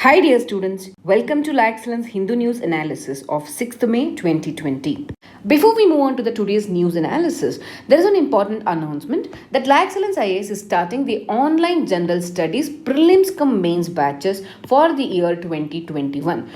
Hi dear students, welcome to La Excellence Hindu News Analysis of 6th May 2020. Before we move on to the today's news analysis, there is an important announcement that La Excellence IAS is starting the online general studies prelims cum mains batches for the year 2021.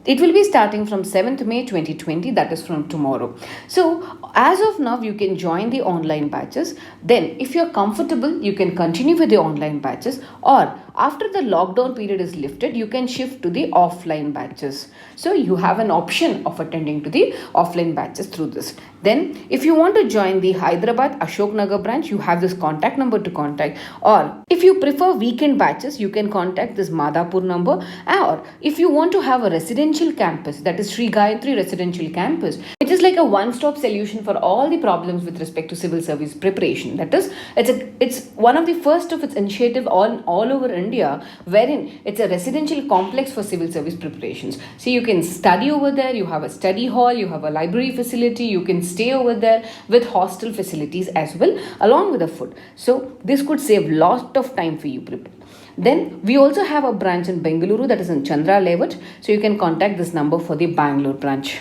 It will be starting from 7th May 2020, that is from tomorrow. So, as of now, you can join the online batches. Then, if you're comfortable, you can continue with the online batches, or after the lockdown period is lifted, you can shift to the offline batches. So, you have an option of attending to the offline batches through this. Then, if you want to join the Hyderabad Ashok Nagar branch, you have this contact number to contact, or if you prefer weekend batches, you can contact this Madhapur number, or if you want to have a residential campus, that is Sri Gayatri Residential Campus, which is like a one-stop solution for all the problems with respect to civil service preparation. That is, it's one of the first of its initiative all over India, wherein it's a residential complex for civil service preparations. So you can study over there, you have a study hall, you have a library facility, you can stay over there with hostel facilities as well, along with the food. So this could save lot of time for you people. Then we also have a branch in Bengaluru, that is in Chandra Layout. So you can contact this number for the Bangalore branch.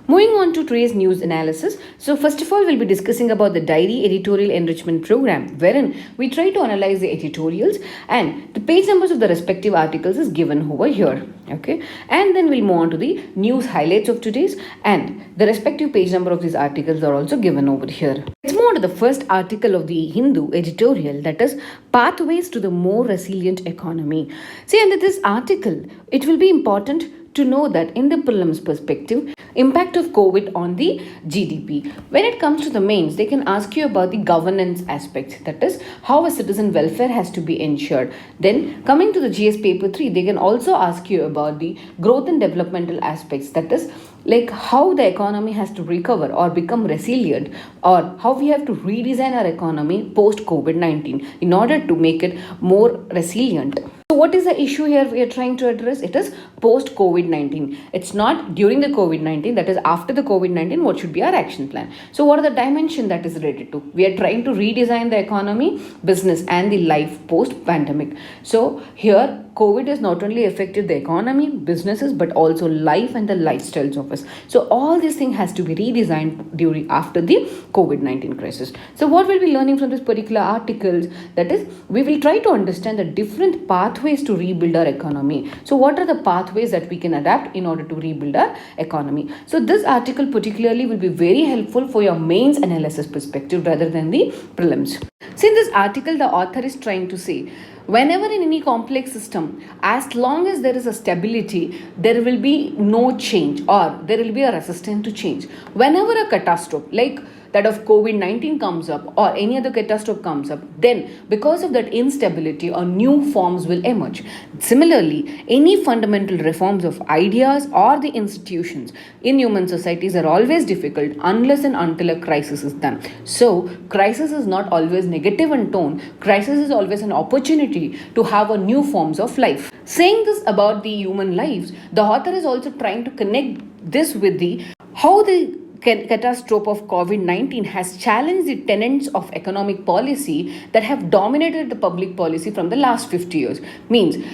Moving on to today's news analysis. So first of all, we'll be discussing about the Diary Editorial Enrichment Program, wherein we try to analyze the editorials and the page numbers of the respective articles is given over here. Okay, and then we'll move on to the news highlights of today's, and the respective page number of these articles are also given over here. Let's move on to the first article of the Hindu editorial, that is Pathways to the More Resilient Economy. See, under this article, it will be important to know that in the prelims perspective, impact of COVID on the GDP. When it comes to the mains, they can ask you about the governance aspect, that is how a citizen welfare has to be ensured. Then coming to the GS paper 3, they can also ask you about the growth and developmental aspects, that is like how the economy has to recover or become resilient, or how we have to redesign our economy post COVID-19 in order to make it more resilient. So what is the issue here we are trying to address? It is post COVID-19. It's not during the COVID-19, that is after the COVID-19, what should be our action plan? So what are the dimension that is related to? We are trying to redesign the economy, business and the life post pandemic. So here COVID has not only affected the economy, businesses, but also life and the lifestyles of us. So all this thing has to be redesigned after the COVID-19 crisis. So what we'll be learning from this particular articles, that is, we will try to understand the different pathways to rebuild our economy. So what are the pathways that we can adapt in order to rebuild our economy? So this article particularly will be very helpful for your mains analysis perspective rather than the prelims. See, in this article, the author is trying to say, whenever in any complex system, as long as there is a stability, there will be no change, or there will be a resistance to change. Whenever a catastrophe like that of COVID-19 comes up, or any other catastrophe comes up, then because of that instability, or new forms will emerge. Similarly, any fundamental reforms of ideas or the institutions in human societies are always difficult unless and until a crisis is done. So crisis is not always negative in tone. Crisis is always an opportunity to have a new forms of life. Saying this about the human lives, the author is also trying to connect this with the how the catastrophe of COVID-19 has challenged the tenets of economic policy that have dominated the public policy from the last 50 years.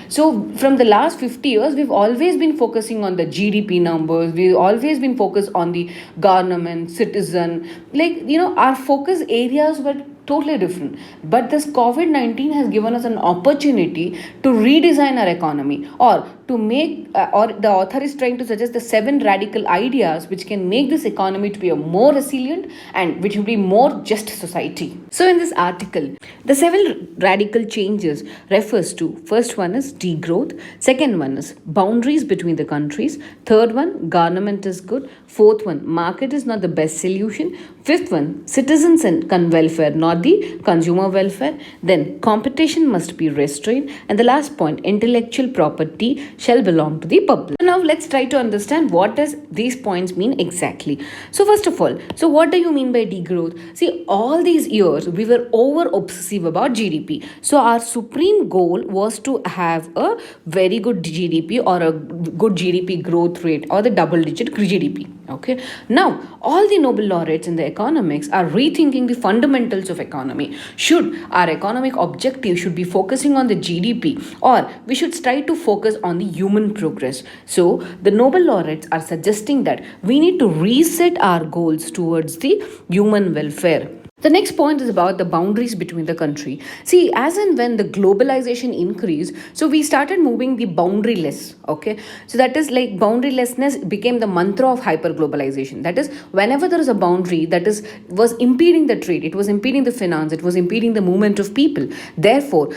So from the last 50 years, we've always been focusing on the GDP numbers. We've always been focused on the government, citizen. Our focus areas were totally different. But this COVID-19 has given us an opportunity to redesign our economy, or to make, or the author is trying to suggest the 7 radical ideas which can make this economy to be a more resilient and which will be more just society. So in this article, the 7 radical changes refers to, first one is degrowth, second one is boundaries between the countries, third one, government is good, fourth one, market is not the best solution, fifth one, citizens and welfare, not the consumer welfare, then competition must be restrained, and the last point, intellectual property shall belong to the public. Now let's try to understand what does these points mean exactly. So first of all, so what do you mean by degrowth? See, all these years we were over obsessive about GDP. So our supreme goal was to have a very good GDP, or a good GDP growth rate, or the double digit GDP. Okay. Now all the Nobel laureates in the economics are rethinking the fundamentals of economy. Should our economic objective should be focusing on the GDP, or we should try to focus on the human progress? So the Nobel laureates are suggesting that we need to reset our goals towards the human welfare. The next point is about the boundaries between the country. See, as and when the globalization increased, so we started moving the boundaryless. Okay, so that is like boundarylessness became the mantra of hyper globalization. That is, whenever there is a boundary that is was impeding the trade, it was impeding the finance, it was impeding the movement of people. Therefore,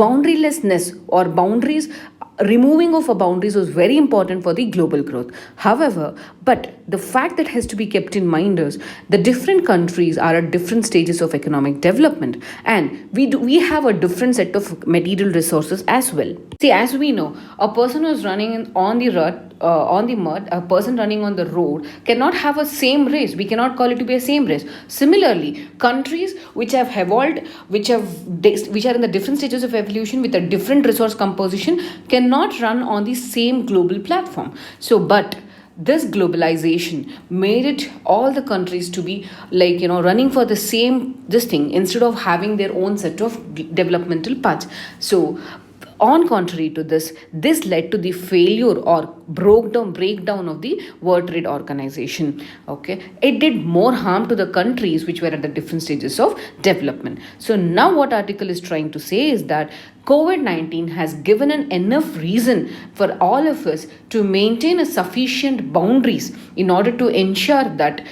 boundarylessness or boundaries, removing of boundaries was very important for the global growth. However, but the fact that has to be kept in mind is the different countries are at different stages of economic development, and we have a different set of material resources as well. See, as we know, a person who is running on the on the mud, a person running on the road cannot have a same race. We cannot call it to be a same race. Similarly, countries which have evolved, which are in the different stages of evolution with a different resource composition, cannot run on the same global platform. So, but this globalization made it all the countries to be like running for the same this thing instead of having their own set of developmental paths. So on contrary to this led to the failure or breakdown of the World Trade Organization. Okay, it did more harm to the countries which were at the different stages of development. So now what article is trying to say is that COVID-19 has given an enough reason for all of us to maintain a sufficient boundaries in order to ensure that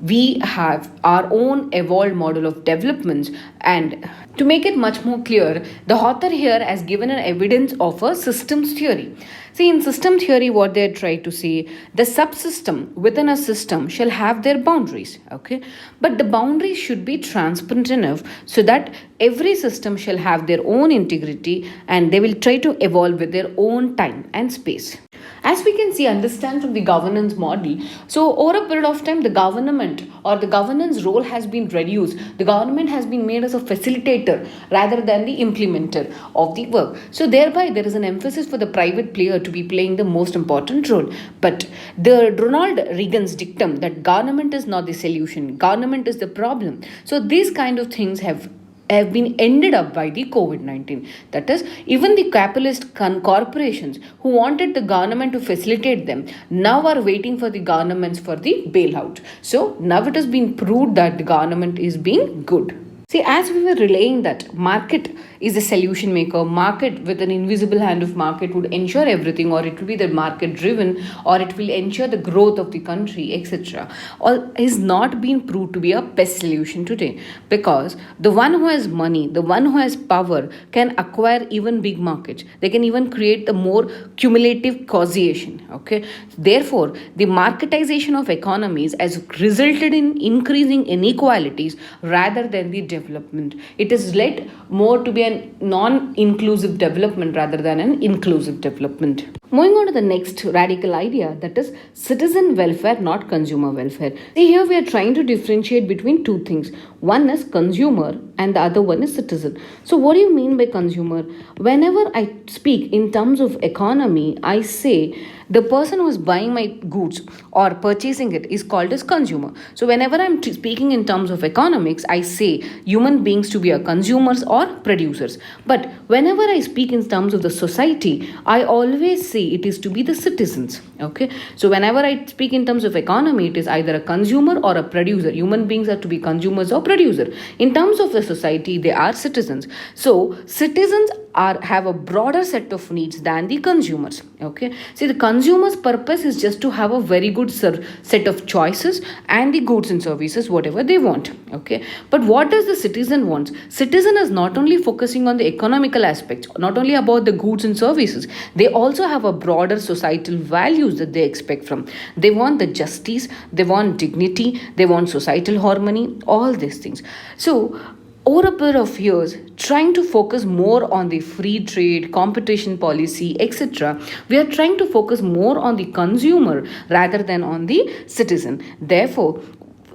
we have our own evolved model of developments. And to make it much more clear, the author here has given an evidence of a systems theory. See, in system theory, what they try to say, the subsystem within a system shall have their boundaries. Okay, but the boundaries should be transparent enough so that every system shall have their own integrity, and they will try to evolve with their own time and space. As we can see, understand from the governance model, so over a period of time, the government or the governance role has been reduced. The government has been made as a facilitator rather than the implementer of the work. So thereby, there is an emphasis for the private player to be playing the most important role. But the Ronald Reagan's dictum that government is not the solution, government is the problem. So these kind of things have been ended up by the COVID-19. That is, even the capitalist corporations who wanted the government to facilitate them now are waiting for the governments for the bailout. So now it has been proved that the government is being good. See, as we were relaying that market is a solution maker, market with an invisible hand of market would ensure everything, or it will be the market driven, or it will ensure the growth of the country, etc. All is not being proved to be a best solution today, because the one who has money, the one who has power can acquire even big markets. They can even create the more cumulative causation. Okay, therefore, the marketization of economies has resulted in increasing inequalities rather than the development. It has led more to be a non-inclusive development rather than an inclusive development. Moving on to the next radical idea, that is citizen welfare, not consumer welfare. See, here we are trying to differentiate between two things. One is consumer and the other one is citizen. So what do you mean by consumer? Whenever I speak in terms of economy, I say the person who is buying my goods or purchasing it is called as consumer. So whenever I'm speaking in terms of economics, I say human beings to be a consumers or producers. But whenever I speak in terms of the society, I always say it is to be the citizens. Okay, so whenever I speak in terms of economy, it is either a consumer or a producer. Human beings are to be consumers or producer. In terms of the society, they are citizens. So citizens have a broader set of needs than the consumers. Okay, see, the consumer's purpose is just to have a very good set of choices and the goods and services whatever they want. Okay, but what does the citizen want? Citizen is not only focusing on the economical aspects, not only about the goods and services, they also have a broader societal values that they expect from. They want the justice, they want dignity, they want societal harmony, all these things. So over a period of years, trying to focus more on the free trade, competition policy, etc., we are trying to focus more on the consumer rather than on the citizen. Therefore,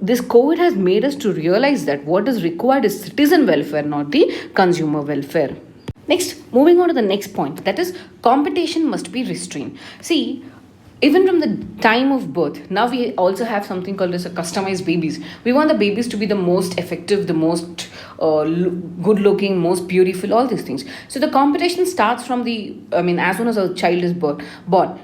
this COVID has made us to realize that what is required is citizen welfare, not the consumer welfare. Next, moving on to the next point, that is competition must be restrained. See, even from the time of birth. Now we also have something called as a customized babies. We want the babies to be the most effective, the most good looking, most beautiful, all these things. So the competition starts from the, I mean, as soon as a child is born.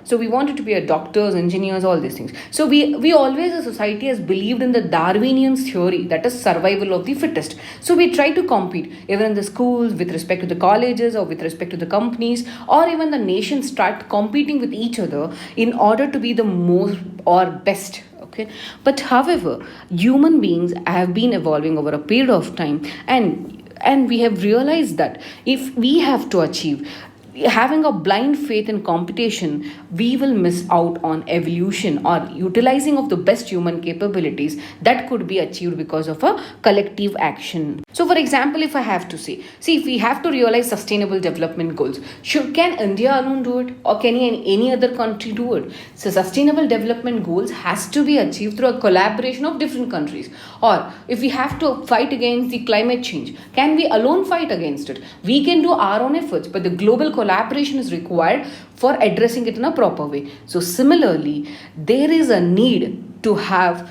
So we want it to be a doctors, engineers, all these things. So we always, as a society, has believed in the Darwinian theory, that is survival of the fittest. So we try to compete even in the schools, with respect to the colleges, or with respect to the companies, or even the nations start competing with each other in order to be the most or best. Okay, but however, human beings have been evolving over a period of time, and we have realized that if we have to achieve, having a blind faith in competition, we will miss out on evolution or utilizing of the best human capabilities that could be achieved because of a collective action. So for example, if I have to say, see, if we have to realize sustainable development goals, can India alone do it, or can any other country do it? So sustainable development goals has to be achieved through a collaboration of different countries. Or if we have to fight against the climate change, can we alone fight against it? We can do our own efforts, but the global collaboration is required for addressing it in a proper way. So similarly, there is a need to have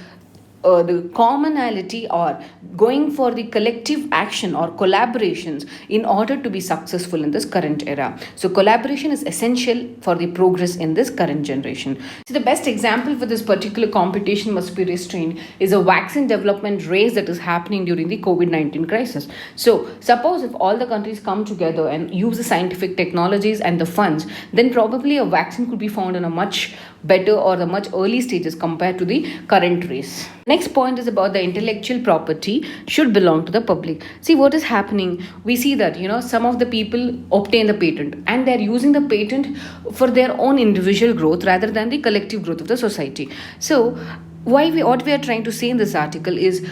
the commonality, or going for the collective action or collaborations in order to be successful in this current era. So collaboration is essential for the progress in this current generation. So the best example for this particular competition must be restrained is a vaccine development race that is happening during the COVID-19 crisis. So suppose if all the countries come together and use the scientific technologies and the funds, then probably a vaccine could be found in a much better or the much early stages compared to the current race. Next point is about the intellectual property should belong to the public. See what is happening. We see that some of the people obtain the patent, and they're using the patent for their own individual growth rather than the collective growth of the society. So what we are trying to say in this article is,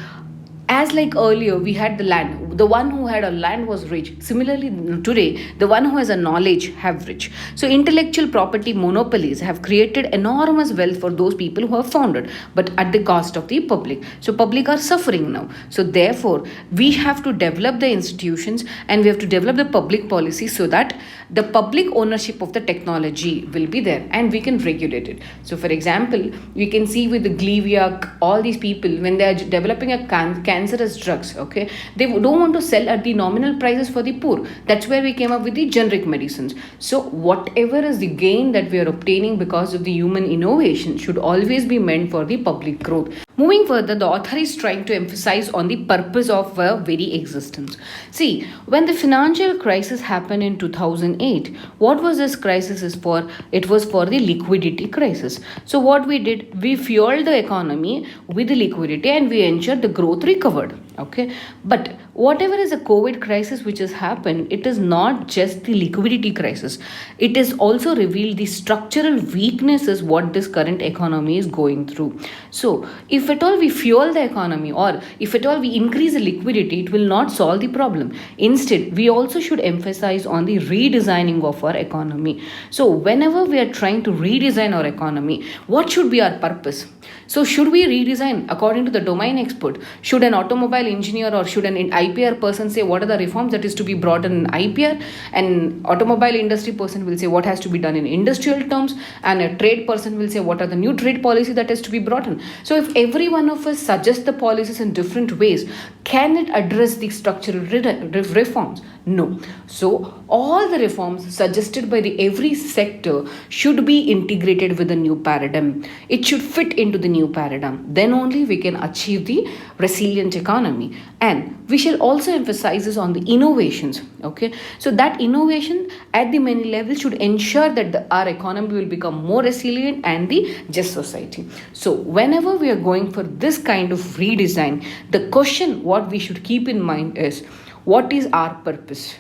as like earlier we had the land, the one who had a land was rich. Similarly today, the one who has a knowledge have rich. So intellectual property monopolies have created enormous wealth for those people who have found it, but at the cost of the public. So public are suffering now. So therefore we have to develop the institutions, and we have to develop the public policy so that the public ownership of the technology will be there and we can regulate it. So for example, we can see with the Gleevec, all these people, when they are developing a cancerous drugs, okay, they don't want to sell at the nominal prices for the poor. That's where we came up with the generic medicines. So whatever is the gain that we are obtaining because of the human innovation should always be meant for the public growth. Moving further, the author is trying to emphasize on the purpose of our very existence. See, when the financial crisis happened in 2008, what was this crisis is for? It was for the liquidity crisis. So what we did, we fueled the economy with the liquidity and we ensured the growth recovered. Okay, but whatever is a COVID crisis which has happened, it is not just the liquidity crisis. It is also revealed the structural weaknesses what this current economy is going through. So if at all we fuel the economy, or if at all we increase the liquidity, it will not solve the problem. Instead, we also should emphasize on the redesigning of our economy. So whenever we are trying to redesign our economy, what should be our purpose? So should we redesign according to the domain expert? Should an automobile engineer or should an IPR person say what are the reforms that is to be brought in IPR? An automobile industry person will say what has to be done in industrial terms, and a trade person will say what are the new trade policy that is to be brought in. So if every one of us suggests the policies in different ways, can it address the structural reforms? No. So all the reforms suggested by the every sector should be integrated with the new paradigm. It should fit into the new paradigm. Then only we can achieve the resilient economy. And we shall also emphasize this on the innovations. Okay. So that innovation at the many levels should ensure that our economy will become more resilient and the just society. So whenever we are going for this kind of redesign, the question what we should keep in mind is, what is our purpose?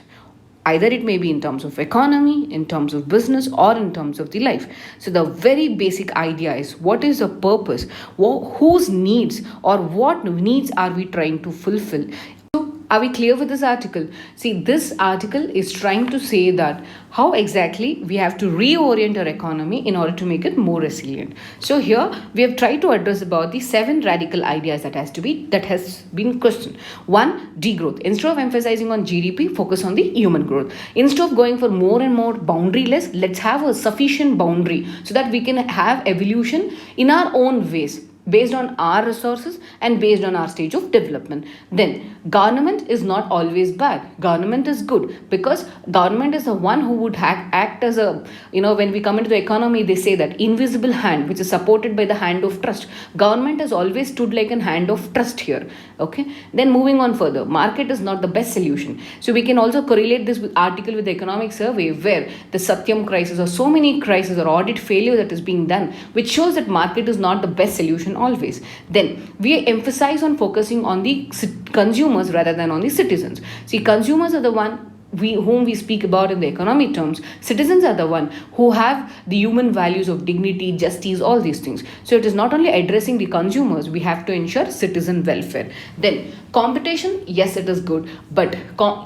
Either it may be in terms of economy, in terms of business, or in terms of the life. So the very basic idea is, what is the purpose? Whose needs or what needs are we trying to fulfill? So Are we clear with this article? See, this article is trying to say that how exactly we have to reorient our economy in order to make it more resilient. So here we have tried to address about the 7 radical ideas that has been questioned. One, degrowth. Instead of emphasizing on GDP, focus on the human growth. Instead of going for more and more boundaryless, let's have a sufficient boundary so that we can have evolution in our own ways, based on our resources and based on our stage of development. Then government is not always bad. Government is good, because government is the one who would act as a, when we come into the economy, they say that invisible hand which is supported by the hand of trust. Government has always stood like a hand of trust here. Okay, then moving on further, market is not the best solution. So we can also correlate this article with the economic survey, where the Satyam crisis or so many crises or audit failure that is being done, which shows that market is not the best solution always. Then we emphasize on focusing on the consumers rather than on the citizens. See, consumers are the one whom we speak about in the economic terms. Citizens are the one who have the human values of dignity, justice, all these things. So it is not only addressing the consumers, we have to ensure citizen welfare. Then competition, yes, it is good, but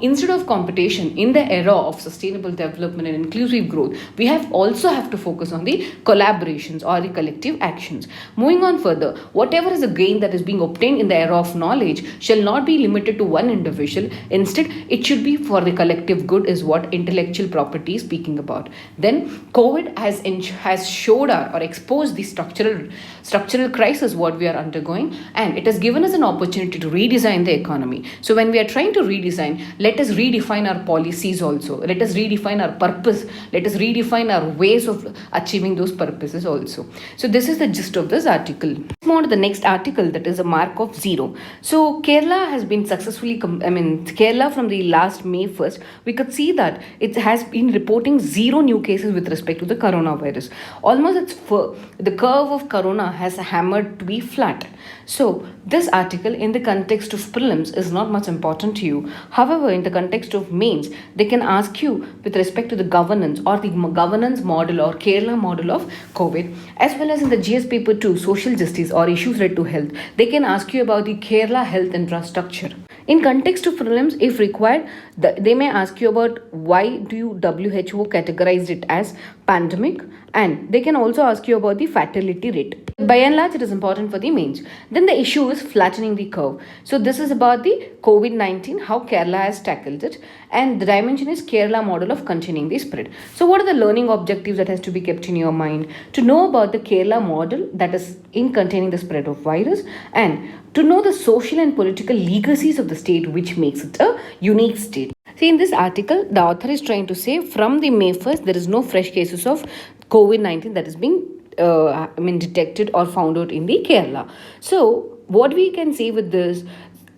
instead of competition in the era of sustainable development and inclusive growth, we also have to focus on the collaborations or the collective actions. Moving on further, whatever is the gain that is being obtained in the era of knowledge shall not be limited to one individual. Instead, it should be for the collective good, is what intellectual property is speaking about. Then COVID has showed or exposed the structural crisis what we are undergoing, and it has given us an opportunity to redesign the economy. So when we are trying to redesign, let us redefine our policies also. Let us redefine our purpose. Let us redefine our ways of achieving those purposes also. So this is the gist of this article. Let's move on to the next article, that is a mark of zero. So Kerala has been successfully, Kerala from the last May 1st, we could see that it has been reporting 0 new cases with respect to the coronavirus. Almost the curve of corona has hammered to be flat. So this article in the context of prelims is not much important to you. However, in the context of mains, they can ask you with respect to the governance or the governance model or Kerala model of COVID, as well as in the GS paper 2, social justice or issues related to health. They can ask you about the Kerala health infrastructure. In context of prelims, if required, they may ask you about why do you WHO categorized it as pandemic, and they can also ask you about the fatality rate. By and large, it is important for the mains. Then the issue is flattening the curve. So this is about the COVID-19, how Kerala has tackled it, and the dimension is Kerala model of containing the spread. So what are the learning objectives that has to be kept in your mind? To know about the Kerala model that is in containing the spread of virus, and to know the social and political legacies of the state which makes it a unique state. See, in this article, the author is trying to say from the May 1st, there is no fresh cases of COVID-19 that is being detected or found out in the Kerala. So what we can say with this,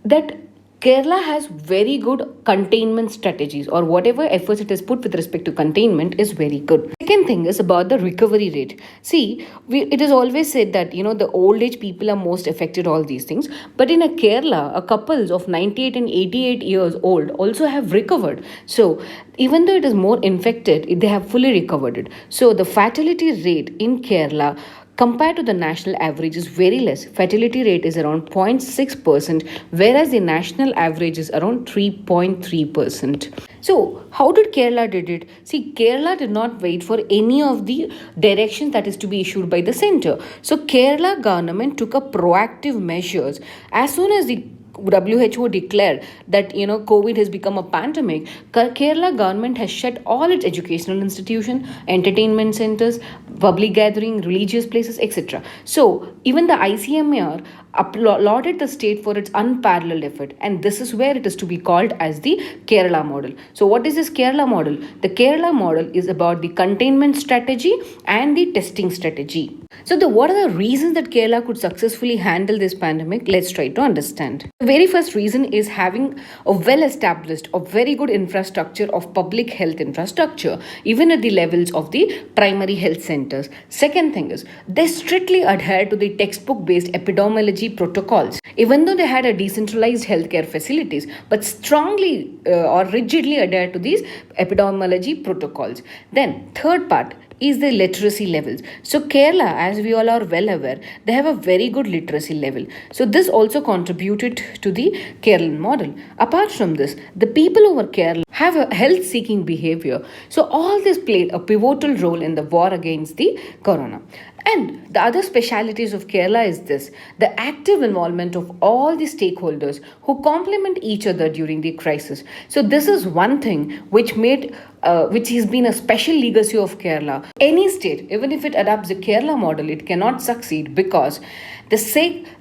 that Kerala has very good containment strategies, or whatever efforts it has put with respect to containment is very good. Second thing is about the recovery rate. See, it is always said that the old age people are most affected, all these things. But in a Kerala, a couples of 98 and 88 years old also have recovered. So even though it is more infected, they have fully recovered it. So the fatality rate in Kerala compared to the national average is very less. Fatality rate is around 0.6%, whereas the national average is around 3.3%. So how did Kerala did it? See, Kerala did not wait for any of the directions that is to be issued by the center. So Kerala government took a proactive measures as soon as the WHO declared that COVID has become a pandemic. Kerala government has shut all its educational institutions, entertainment centers, public gathering, religious places, etc. So even the ICMR applauded the state for its unparalleled effort, and this is where it is to be called as the Kerala model. So what is this Kerala model? The Kerala model is about the containment strategy and the testing strategy. So what are the reasons that Kerala could successfully handle this pandemic? Let's try to understand. The very first reason is having a well-established, a very good infrastructure of public health infrastructure, even at the levels of the primary health centers. Second thing is, they strictly adhere to the textbook-based epidemiology protocols. Even though they had a decentralized healthcare facilities, but strongly or rigidly adhere to these epidemiology protocols. Then third part, is the literacy levels. So Kerala, as we all are well aware, they have a very good literacy level. So this also contributed to the Kerala model. Apart from this, the people over Kerala have a health seeking behavior. So all this played a pivotal role in the war against the corona. And the other specialities of Kerala is this: the active involvement of all the stakeholders who complement each other during the crisis. So this is one thing which has been a special legacy of Kerala. Any state, even if it adopts the Kerala model, it cannot succeed because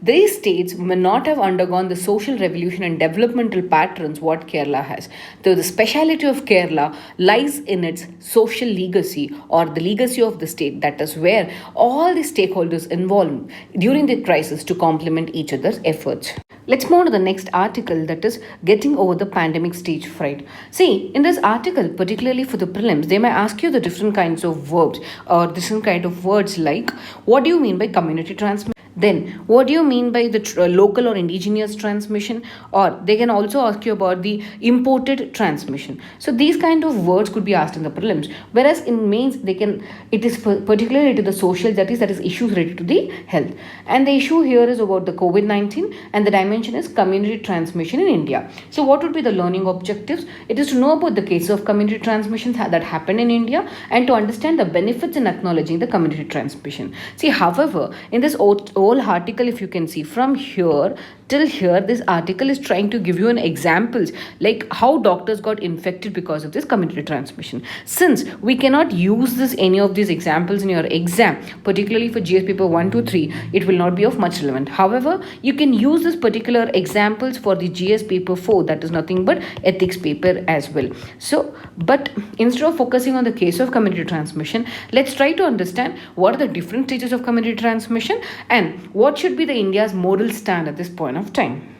these states may not have undergone the social revolution and developmental patterns what Kerala has. So the speciality of Kerala lies in its social legacy or the legacy of the state. That is where all the stakeholders involved during the crisis to complement each other's efforts. Let's move to the next article, that is getting over the pandemic stage fright. See, in this article, particularly for the prelims, they may ask you the different kinds of verbs or different kind of words like what do you mean by community transmission? Then, what do you mean by the local or indigenous transmission? Or they can also ask you about the imported transmission. So these kind of words could be asked in the prelims. Whereas in mains, it is particularly to the social, that is issues related to the health. And the issue here is about the COVID-19, and the dimension is community transmission in India. So what would be the learning objectives? It is to know about the cases of community transmissions that happen in India and to understand the benefits in acknowledging the community transmission. See, however, in this whole article, if you can see from here till here, this article is trying to give you an examples like how doctors got infected because of this community transmission. Since we cannot use any of these examples in your exam, particularly for GS paper 1 to 3, it will not be of much relevant. However, you can use this particular examples for the GS paper 4, that is nothing but ethics paper as well. So, but instead of focusing on the case of community transmission, let's try to understand what are the different stages of community transmission and what should be the India's model stand at this point of time.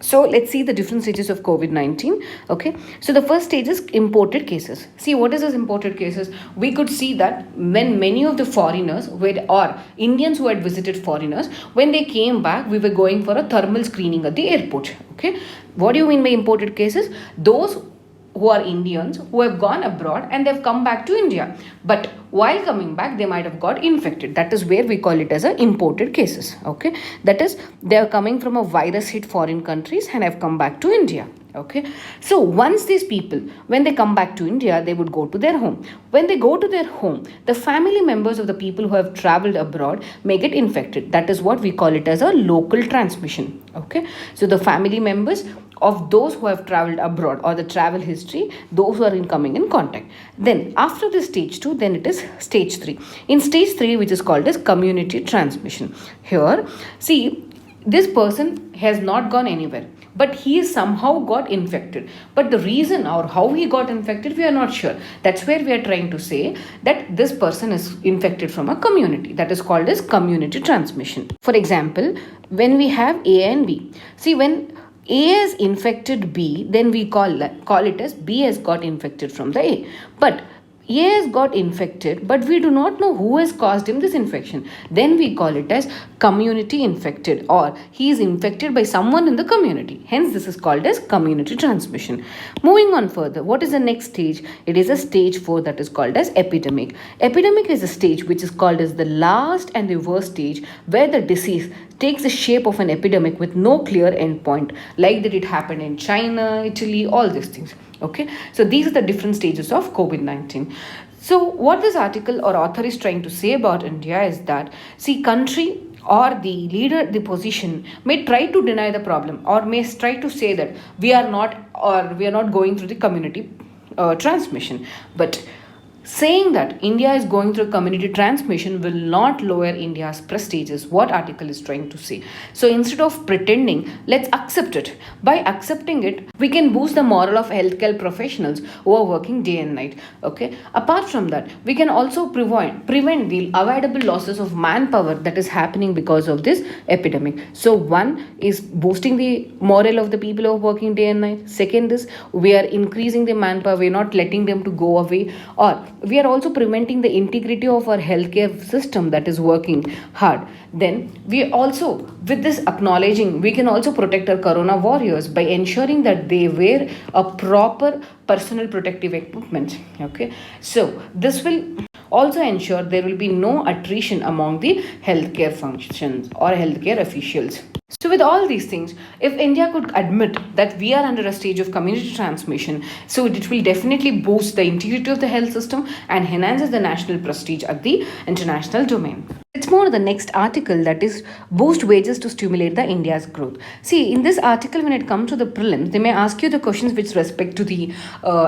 So let's see the different stages of COVID-19. Okay, so the first stage is imported cases. See, what is this imported cases? We could see that when many of the foreigners or Indians who had visited foreigners, when they came back, we were going for a thermal screening at the airport. Okay, what do you mean by imported cases? Those who are Indians who have gone abroad and they've come back to India. But while coming back, they might have got infected. That is where we call it as a imported cases. Okay, that is they are coming from a virus hit foreign countries and have come back to India. Okay, so once these people, when they come back to India, they would go to their home. When they go to their home, the family members of the people who have traveled abroad may get infected. That is what we call it as a local transmission. Okay, so the family members of those who have traveled abroad or the travel history, those who are coming in contact. Then after the stage 2, then it is stage 3. In stage 3, which is called as community transmission. Here, see, this person has not gone anywhere, but he is somehow got infected. But the reason or how he got infected, we are not sure. That's where we are trying to say that this person is infected from a community. That is called as community transmission. For example, when we have A and B. See, when A has infected B, then we call it as B has got infected from the A. But A has got infected, but we do not know who has caused him this infection. Then we call it as community infected, or he is infected by someone in the community. Hence, this is called as community transmission. Moving on further, what is the next stage? It is a stage 4 that is called as epidemic. Epidemic is a stage which is called as the last and the worst stage where the disease takes the shape of an epidemic with no clear endpoint, like that it happened in China, Italy, all these things. Okay, so these are the different stages of COVID-19. So what this article or author is trying to say about India is that, see, country or the leader, the position may try to deny the problem or may try to say that we are not going through the community transmission. But saying that India is going through community transmission will not lower India's prestige is what article is trying to say. So instead of pretending, let's accept it. By accepting it, we can boost the morale of healthcare professionals who are working day and night. Okay. Apart from that, we can also prevent the avoidable losses of manpower that is happening because of this epidemic. So one is boosting the morale of the people who are working day and night. Second is we are increasing the manpower. We are not letting them to go away, or we are also preventing the integrity of our healthcare system that is working hard. Then we also, with this acknowledging, we can also protect our corona warriors by ensuring that they wear a proper personal protective equipment. Okay, so this will Also ensure there will be no attrition among the healthcare functions or healthcare officials. So, with all these things, if India could admit that we are under a stage of community transmission, so it will definitely boost the integrity of the health system and enhances the national prestige at the international domain. Let's move on to the next article, that is boost wages to stimulate the India's growth. See, in this article, when it comes to the prelims, they may ask you the questions with respect to the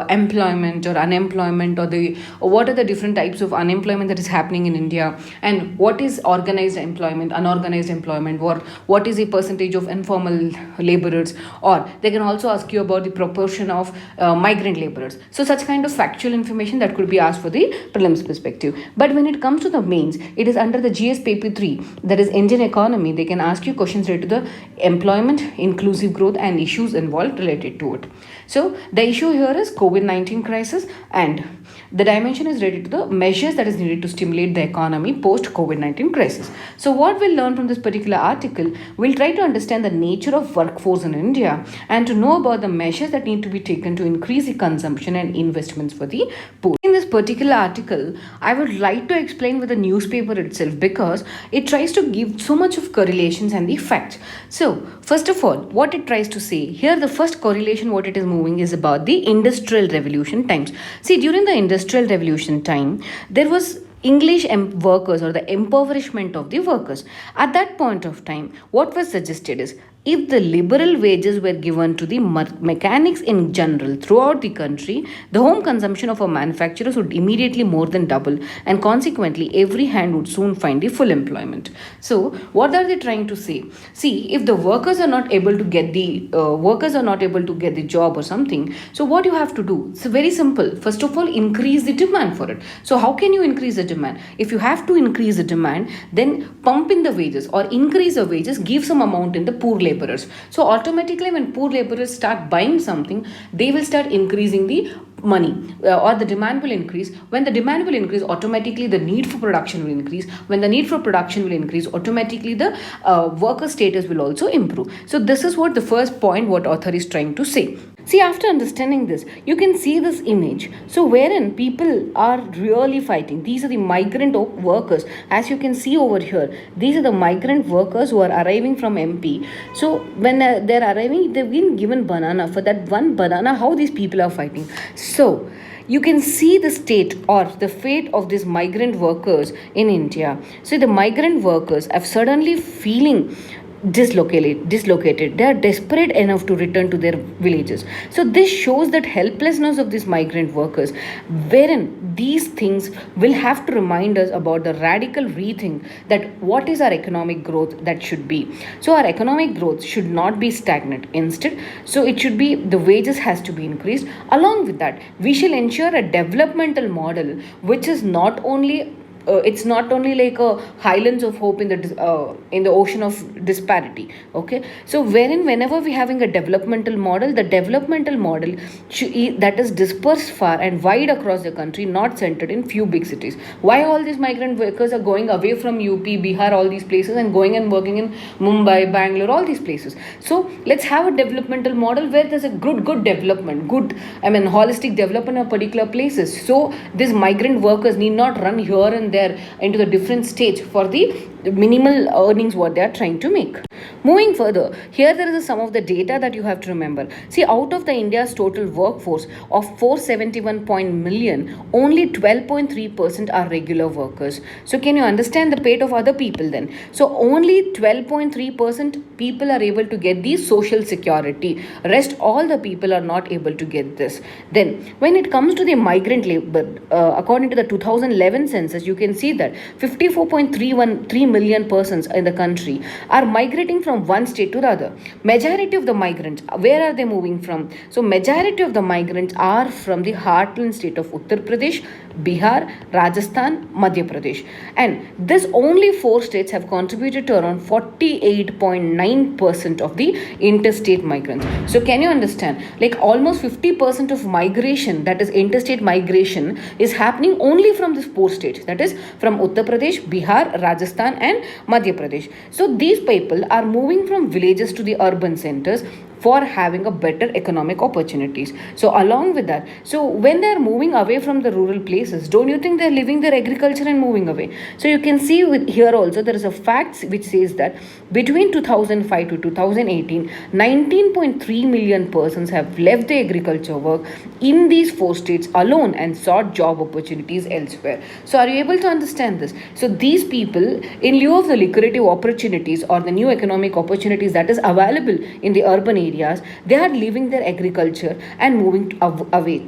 employment or unemployment, or the or what are the different types of unemployment that is happening in India, and what is organized employment, unorganized employment, or what is the percentage of informal laborers, or they can also ask you about the proportion of migrant laborers. So such kind of factual information that could be asked for the prelims perspective. But when it comes to the mains, it is under the GS paper 3, that is Indian economy. They can ask you questions related to the employment, inclusive growth, and issues involved related to it. So the issue here is COVID-19 crisis, and the dimension is related to the measures that is needed to stimulate the economy post COVID-19 crisis. So what we'll learn from this particular article, we'll try to understand the nature of workforce in India and to know about the measures that need to be taken to increase the consumption and investments for the poor. In this particular article, I would like to explain with the newspaper itself because it tries to give so much of correlations and the facts. So first of all, what it tries to say here, the first correlation what it is moving is about the industrial revolution times. See, during the industrial revolution time, there was English workers or the impoverishment of the workers. At that point of time, what was suggested is if the liberal wages were given to the mechanics in general throughout the country, the home consumption of our manufacturers would immediately more than double, and consequently, every hand would soon find the full employment. So, what are they trying to say? See, if the workers are not able to get the job or something, so what you have to do? It's very simple. First of all, increase the demand for it. So, how can you increase the demand? If you have to increase the demand, then pump in the wages or increase the wages, give some amount in the poor labor laborers. So automatically when poor laborers start buying something, they will start increasing the money or the demand will increase. When the demand will increase, automatically the need for production will increase. When the need for production will increase, automatically the worker status will also improve. So this is what the first point what author is trying to say. See, after understanding this, you can see this image. So wherein people are really fighting. These are the migrant workers. As you can see over here, these are the migrant workers who are arriving from MP. So when they're arriving, they've been given banana. For that one banana, how these people are fighting. So you can see the state or the fate of these migrant workers in India. So the migrant workers are suddenly feeling dislocated. They are desperate enough to return to their villages. So this shows that helplessness of these migrant workers, wherein these things will have to remind us about the radical rethink that what is our economic growth that should be. So our economic growth should not be stagnant. Instead, so it should be the wages has to be increased. Along with that, we shall ensure a developmental model which is not only it's not only like a highlands of hope in the ocean of disparity. Okay, so whenever we having a developmental model, the developmental model that is dispersed far and wide across the country, not centered in few big cities. Why all these migrant workers are going away from UP, Bihar, all these places, and going and working in Mumbai, Bangalore, all these places? So let's have a developmental model where there's a good development, holistic development of particular places. So these migrant workers need not run here and there into the different states for the minimal earnings what they are trying to make. Moving further, here there is some of the data that you have to remember. See, out of the India's total workforce of 471 million, only 12.3% are regular workers. So can you understand the fate of other people then? So only 12.3% people are able to get the social security. Rest all the people are not able to get this. Then when it comes to the migrant labor, according to the 2011 census, you can see that 54.3 million persons in the country are migrating from one state to the other. Majority of the migrants, where are they moving from? So majority of the migrants are from the heartland state of Uttar Pradesh, Bihar, Rajasthan, Madhya Pradesh. And this only four states have contributed to around 48.9% of the interstate migrants. So can you understand? Like almost 50% of migration, that is interstate migration, is happening only from these four states. That is from Uttar Pradesh, Bihar, Rajasthan and Madhya Pradesh. So these people are moving from villages to the urban centers. for having a better economic opportunities. So along with that, so when they are moving away from the rural places, don't you think they're leaving their agriculture and moving away? So you can see with here also there is a fact which says that between 2005 to 2018, 19.3 million persons have left the agriculture work in these four states alone and sought job opportunities elsewhere. So are you able to understand this? So these people, in lieu of the lucrative opportunities or the new economic opportunities that is available in the urban areas, they are leaving their agriculture and moving away.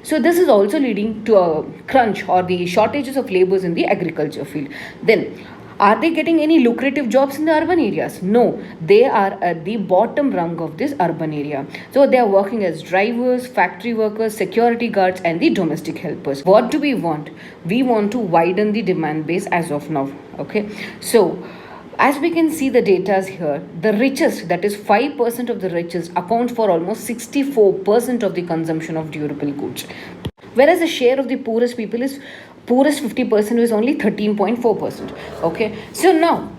So this is also leading to a crunch or the shortages of laborers in the agriculture field. Then are they getting any lucrative jobs in the urban areas? No, they are at the bottom rung of this urban area. So they are working as drivers, factory workers, security guards, and the domestic helpers. What do we want? We want to widen the demand base as of now. Okay, so as we can see the data here, the richest, that is 5% of the richest, account for almost 64% of the consumption of durable goods. Whereas the share of the poorest people is poorest 50% is only 13.4%. Okay, so now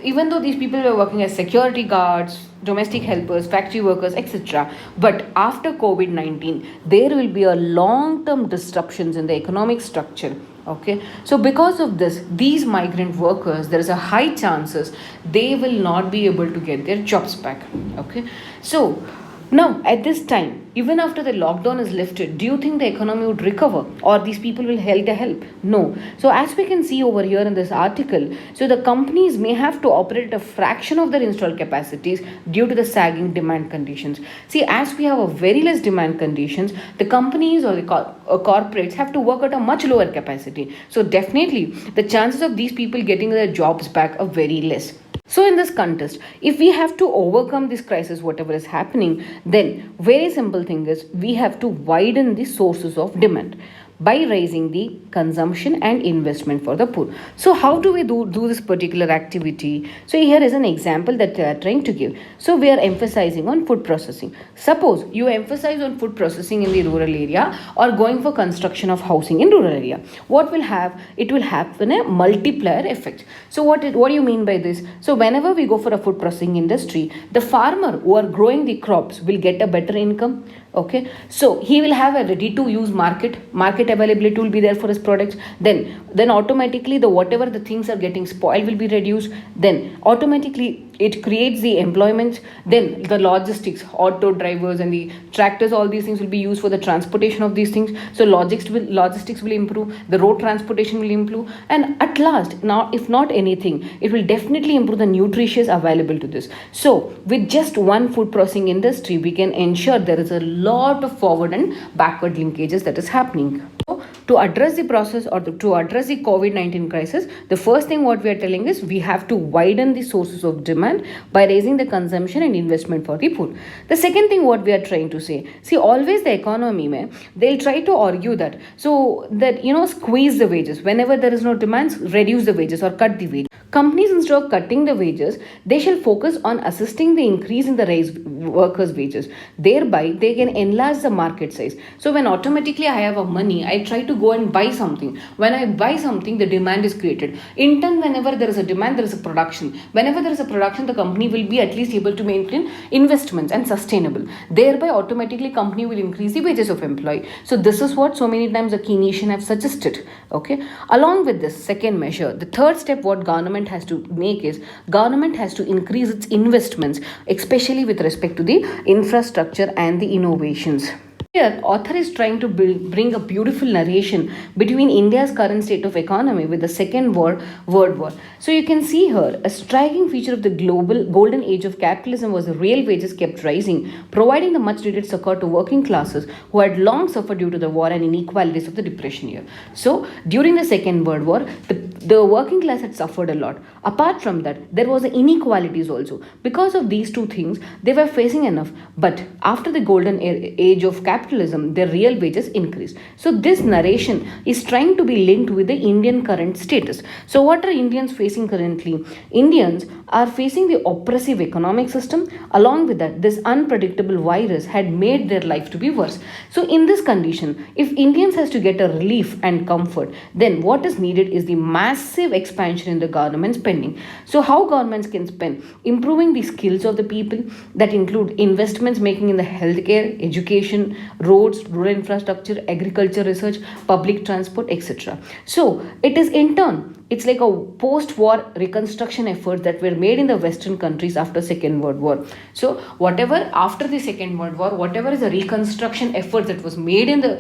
even though these people were working as security guards, domestic helpers, factory workers, etc., but after COVID-19, there will be a long-term disruptions in the economic structure. Okay, so because of this, these migrant workers, there is a high chances they will not be able to get their jobs back. Okay, so now at this time, even after the lockdown is lifted, do you think the economy would recover or these people will help? No. So as we can see over here in this article, so the companies may have to operate a fraction of their installed capacities due to the sagging demand conditions. See, as we have a very less demand conditions, the companies or the corporates have to work at a much lower capacity. So definitely the chances of these people getting their jobs back are very less. So in this context, if we have to overcome this crisis, whatever is happening, then very simple thing is we have to widen the sources of demand by raising the consumption and investment for the poor. So how do we do this particular activity? So here is an example that they are trying to give. So we are emphasizing on food processing. Suppose you emphasize on food processing in the rural area or going for construction of housing in rural area. What will have? It will happen a multiplier effect. So what do you mean by this? So whenever we go for a food processing industry, the farmer who are growing the crops will get a better income. Okay, so he will have a ready to use market availability will be there for his products. Then automatically the whatever the things are getting spoiled will be reduced. Then automatically it creates the employment. Then the logistics, auto drivers and the tractors, all these things will be used for the transportation of these things. So logistics will improve, the road transportation will improve, and at last, now if not anything, it will definitely improve the nutritious available to this. So with just one food processing industry, we can ensure there is a lot of forward and backward linkages that is happening. So to address the process or to address the COVID-19 crisis, the first thing what we are telling is we have to widen the sources of demand by raising the consumption and investment for the poor. The second thing what we are trying to say, see, always the economy mein, they'll try to argue that, so that, squeeze the wages. Whenever there is no demand, reduce the wages or cut the wages. Companies, instead of cutting the wages, they shall focus on assisting the increase in the workers' wages. Thereby, they can enlarge the market size. So when automatically I have a money, I try to go and buy something. When I buy something, the demand is created. In turn, whenever there is a demand, there is a production. Whenever there is a production, the company will be at least able to maintain investments and sustainable. Thereby, automatically, company will increase the wages of employee. So this is what so many times the Keynesian have suggested. Okay. Along with this second measure, the third step what government has to make is government has to increase its investments, especially with respect to the infrastructure and the innovations. Here, author is trying to bring a beautiful narration between India's current state of economy with the Second World War. So you can see here, a striking feature of the global golden age of capitalism was the real wages kept rising, providing the much needed succor to working classes who had long suffered due to the war and inequalities of the Depression year. So during the Second World War, the working class had suffered a lot. Apart from that, there was the inequalities also. Because of these two things, they were facing enough. But after the golden age of capitalism, capitalism, their real wages increased. So this narration is trying to be linked with the Indian current status. So what are Indians facing currently? Indians are facing the oppressive economic system. Along with that, this unpredictable virus had made their life to be worse. So in this condition, if Indians has to get a relief and comfort, then what is needed is the massive expansion in the government spending. So how governments can spend? Improving the skills of the people, that include investments making in the healthcare, education, roads, rural infrastructure, agriculture research, public transport, etc. So it is in turn, it's like a post-war reconstruction efforts that were made in the Western countries after Second World War. So whatever after the Second World War, whatever is the reconstruction efforts that was made in the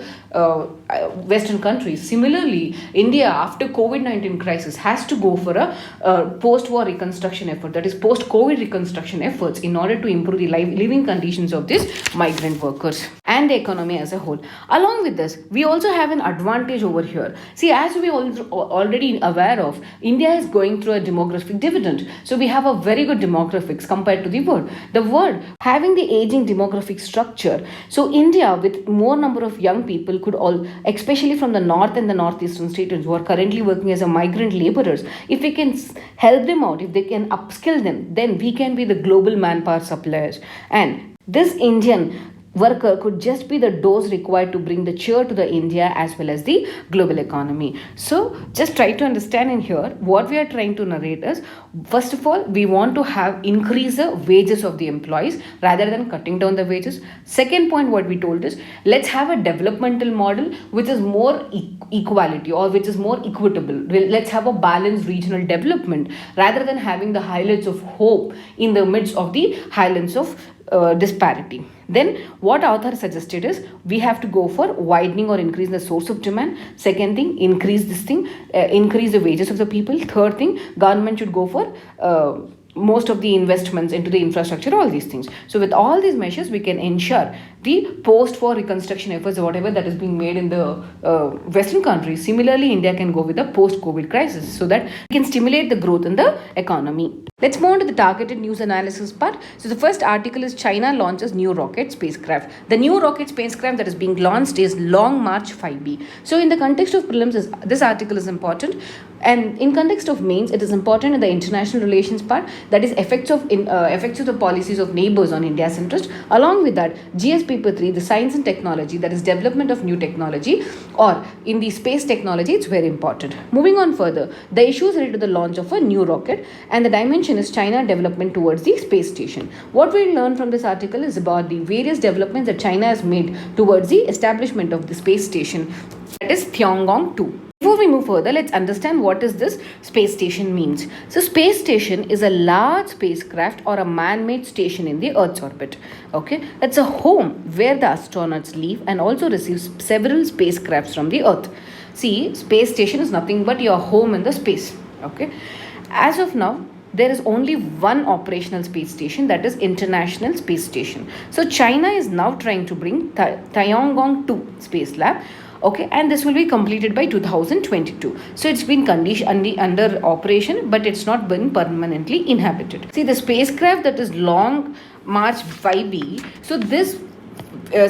Western countries, similarly India after COVID-19 crisis has to go for a post-war reconstruction effort, that is post-COVID reconstruction efforts, in order to improve the living conditions of these migrant workers and the economy as a whole. Along with this, we also have an advantage over here. See, as we already aware of, India is going through a demographic dividend. So we have a very good demographics compared to the world. The world having the aging demographic structure. So India with more number of young people could all, especially from the north and the northeastern states who are currently working as a migrant laborers, if we can help them out, if they can upskill them, then we can be the global manpower suppliers. And this Indian worker could just be the dose required to bring the cheer to the India as well as the global economy. So just try to understand in here what we are trying to narrate is, first of all, we want to have increase the wages of the employees rather than cutting down the wages. Second point, what we told is, let's have a developmental model which is more equality, or which is more equitable. Let's have a balanced regional development rather than having the highlights of hope in the midst of the highlands of disparity. Then what author suggested is, we have to go for widening or increase the source of demand. Second thing, increase the wages of the people. Third thing, government should go for most of the investments into the infrastructure, all these things. So with all these measures, we can ensure the post-war reconstruction efforts, whatever that is being made in the Western countries. Similarly, India can go with the post-COVID crisis so that we can stimulate the growth in the economy. Let's move on to the targeted news analysis part. So the first article is, China launches new rocket spacecraft. The new rocket spacecraft that is being launched is Long March 5B. So in the context of prelims, this article is important. And in context of mains, it is important in the international relations part, that is effects of the policies of neighbors on India's interest. Along with that, GS paper 3, the science and technology, that is development of new technology, or in the space technology, it's very important. Moving on further, the issues related to the launch of a new rocket, and the dimension is China development towards the space station. What we learn from this article is about the various developments that China has made towards the establishment of the space station, that is Tiangong 2. Before we move further, let's understand what is this space station means. So space station is a large spacecraft or a man-made station in the Earth's orbit. Okay, it's a home where the astronauts live and also receive several spacecrafts from the Earth. See, space station is nothing but your home in the space. Okay, as of now, there is only one operational space station, that is International Space Station. So China is now trying to bring Tiangong 2 space lab. Okay, and this will be completed by 2022. So it's been under operation, but it's not been permanently inhabited. See, the spacecraft that is Long March 5B. So this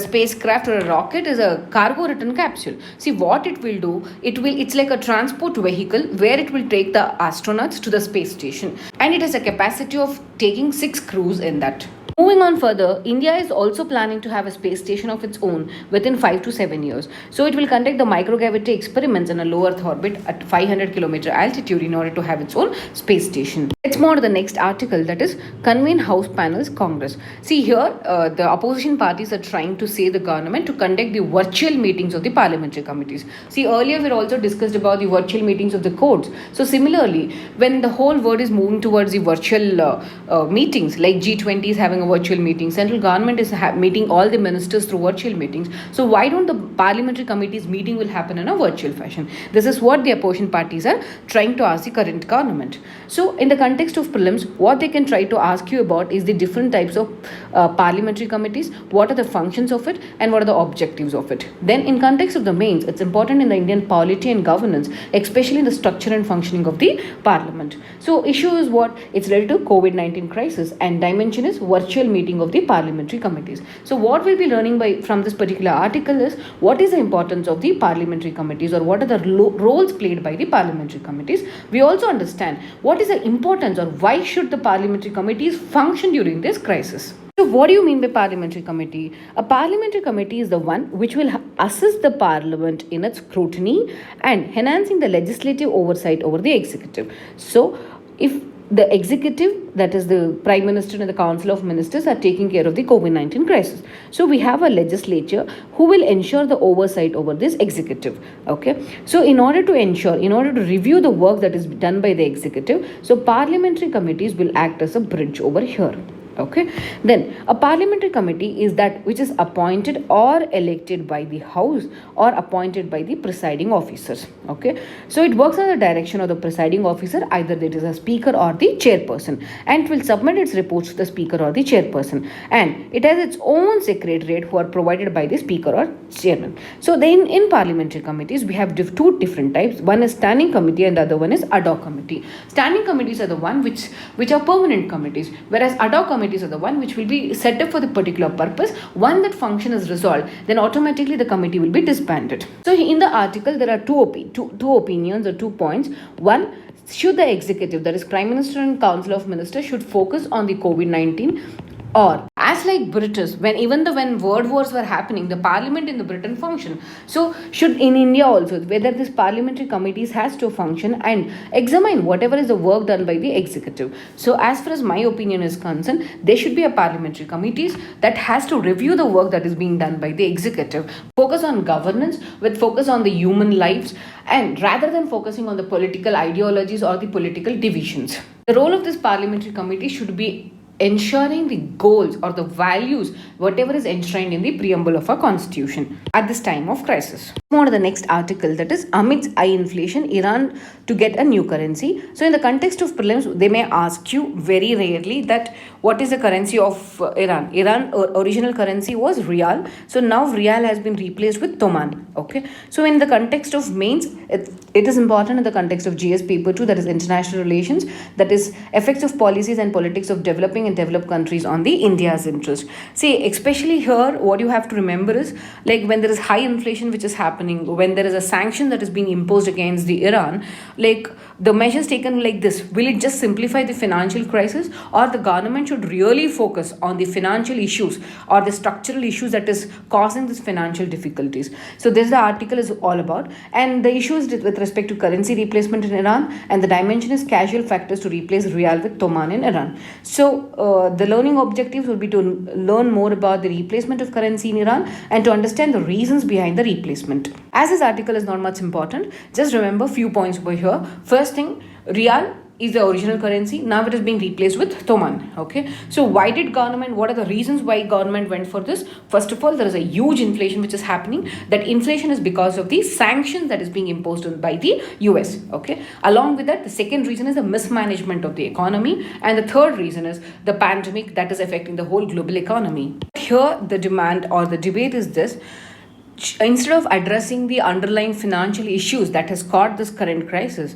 spacecraft or a rocket is a cargo return capsule. See what it will do, it's like a transport vehicle where it will take the astronauts to the space station, and it has a capacity of taking 6 crews in that. Moving on further, India is also planning to have a space station of its own within 5 to 7 years. So it will conduct the microgravity experiments in a low Earth orbit at 500 kilometer altitude in order to have its own space station. Let's move on to the next article, that is Convene House Panels Congress. See here, the opposition parties are trying to say the government to conduct the virtual meetings of the parliamentary committees. See, earlier we also discussed about the virtual meetings of the courts. So similarly, when the whole world is moving towards the virtual meetings, like G20 is having a virtual meeting, central government is meeting all the ministers through virtual meetings. So why don't the parliamentary committees meeting will happen in a virtual fashion? This is what the opposition parties are trying to ask the current government. So in the context of prelims, what they can try to ask you about is the different types of parliamentary committees, what are the functions functions of it and what are the objectives of it. Then in context of the mains, it's important in the Indian polity and governance, especially in the structure and functioning of the parliament. So issue is what? It's related to COVID-19 crisis, and dimension is virtual meeting of the parliamentary committees. So what we'll be learning from this particular article is what is the importance of the parliamentary committees, or what are the roles played by the parliamentary committees. We also understand what is the importance, or why should the parliamentary committees function during this crisis. So what do you mean by parliamentary committee? A parliamentary committee is the one which will assist the parliament in its scrutiny and enhancing the legislative oversight over the executive. So if the executive, that is the Prime Minister and the Council of Ministers, are taking care of the COVID-19 crisis. So we have a legislature who will ensure the oversight over this executive. Okay. So in order to review the work that is done by the executive, so parliamentary committees will act as a bridge over here. Okay. Then a parliamentary committee is that which is appointed or elected by the House or appointed by the presiding officers. Okay. So it works under the direction of the presiding officer, either it is a speaker or the chairperson, and it will submit its reports to the speaker or the chairperson, and it has its own secretariat who are provided by the speaker or chairman. So then in parliamentary committees we have two different types. One is standing committee and the other one is ad hoc committee. Standing committees are the one which are permanent committees, whereas ad hoc committees are the one which will be set up for the particular purpose. One that function is resolved, then automatically the committee will be disbanded. So in the article there are two opinions or 2 points. One, should the executive, that is Prime Minister and Council of Ministers, should focus on the COVID-19, or as like British, when world wars were happening, the parliament in the Britain functioned. So should in India also, whether this parliamentary committees has to function and examine whatever is the work done by the executive. So as far as my opinion is concerned, there should be a parliamentary committees that has to review the work that is being done by the executive, focus on governance with focus on the human lives, and rather than focusing on the political ideologies or the political divisions. The role of this parliamentary committee should be ensuring the goals or the values whatever is enshrined in the preamble of our constitution at this time of crisis. Move on to the next article, that is amidst high inflation, Iran to get a new currency. So in the context of prelims, they may ask you very rarely that what is the currency of Iran. Original currency was Rial. So now Rial has been replaced with Toman. Okay. So in the context of mains, it is important in the context of GS paper 2, that is international relations, that is effects of policies and politics of developing and developed countries on the India's interest. See, especially here, what you have to remember is, like, when there is high inflation which is happening, when there is a sanction that is being imposed against the Iran, like the measures taken like this, will it just simplify the financial crisis, or the government should really focus on the financial issues or the structural issues that is causing this financial difficulties? So this the article is all about, and the issues with respect to currency replacement in Iran, and the dimension is casual factors to replace Rial with Toman in Iran. So the learning objectives will be to learn more about the replacement of currency in Iran and to understand the reasons behind the replacement. As this article is not much important, just remember few points over here. First thing, Rial is the original currency. Now it is being replaced with Toman. Okay. So why did government, what are the reasons why government went for this? First of all, there is a huge inflation which is happening. That inflation is because of the sanctions that is being imposed by the US. Okay. Along with that, the second reason is the mismanagement of the economy. And the third reason is the pandemic that is affecting the whole global economy. Here, the demand or the debate is this: instead of addressing the underlying financial issues that has caused this current crisis,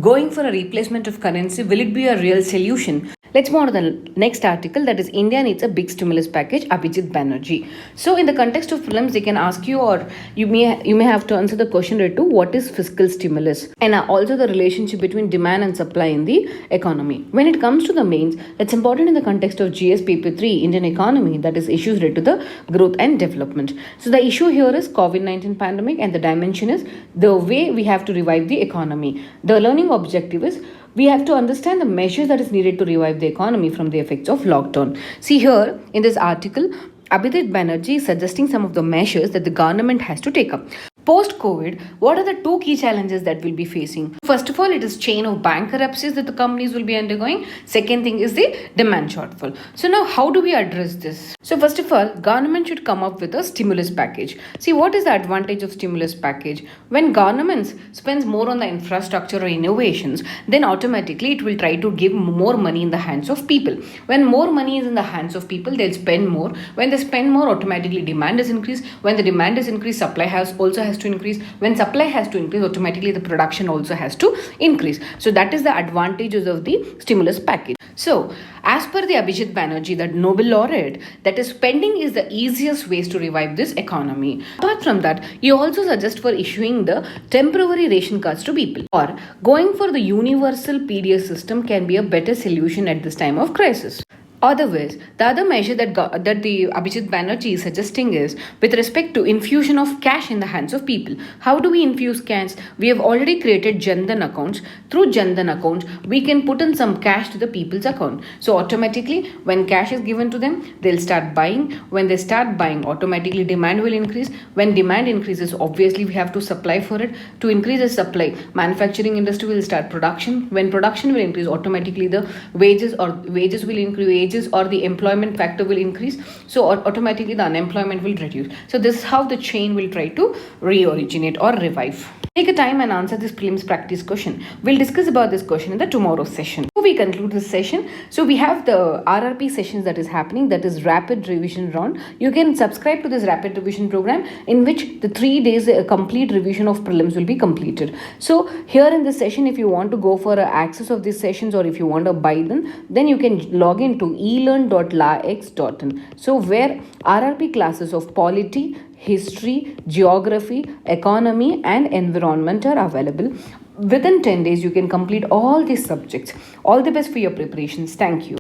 going for a replacement of currency, will it be a real solution? Let's move on to the next article, that is India needs a big stimulus package, Abhijit Banerjee. So in the context of prelims, they can ask you, or you may have to answer the question related to what is fiscal stimulus, and also the relationship between demand and supply in the economy. When it comes to the mains, it's important in the context of GS paper 3, Indian economy, that is issues related to the growth and development. So the issue here is COVID-19 pandemic, and the dimension is the way we have to revive the economy. The learning objective is we have to understand the measures that is needed to revive the economy from the effects of lockdown. See here in this article, Abhijit Banerjee is suggesting some of the measures that the government has to take up. Post COVID, what are the two key challenges that we'll be facing? First of all, it is chain of bankruptcies that the companies will be undergoing. Second thing is the demand shortfall. So now how do we address this? So first of all, government should come up with a stimulus package. See, what is the advantage of stimulus package? When governments spends more on the infrastructure or innovations, then automatically it will try to give more money in the hands of people. When more money is in the hands of people, they'll spend more. When they spend more, automatically demand is increased. When the demand is increased, supply has to increase. When supply has to increase, automatically the production also has to increase. So that is the advantages of the stimulus package. So as per the Abhijit Banerjee, that Nobel laureate, that is spending is the easiest ways to revive this economy. Apart from that, you also suggest for issuing the temporary ration cards to people, or going for the universal PDS system can be a better solution at this time of crisis. Otherwise, the other measure that the Abhijit Banerjee is suggesting is with respect to infusion of cash in the hands of people. How do we infuse cash? We have already created Jan Dhan accounts. Through Jan Dhan accounts, we can put in some cash to the people's account. So automatically, when cash is given to them, they'll start buying. When they start buying, automatically demand will increase. When demand increases, obviously we have to supply for it. To increase the supply, manufacturing industry will start production. When production will increase, automatically the wages will increase, or the employment factor will increase, so automatically the unemployment will reduce. So this is how the chain will try to reoriginate or revive. Take a time and answer this prelims practice question. We'll discuss about this question in the tomorrow session. Before we conclude this session, so we have the RRP sessions that is happening, that is rapid revision round. You can subscribe to this rapid revision program in which the 3 days a complete revision of prelims will be completed. So here in this session, if you want to go for access of these sessions, or if you want to buy them, then you can log in to elearn.lax.in. So where RRP classes of polity, history, geography, economy and environment are available. Within 10 days, you can complete all these subjects. All the best for your preparations. Thank you.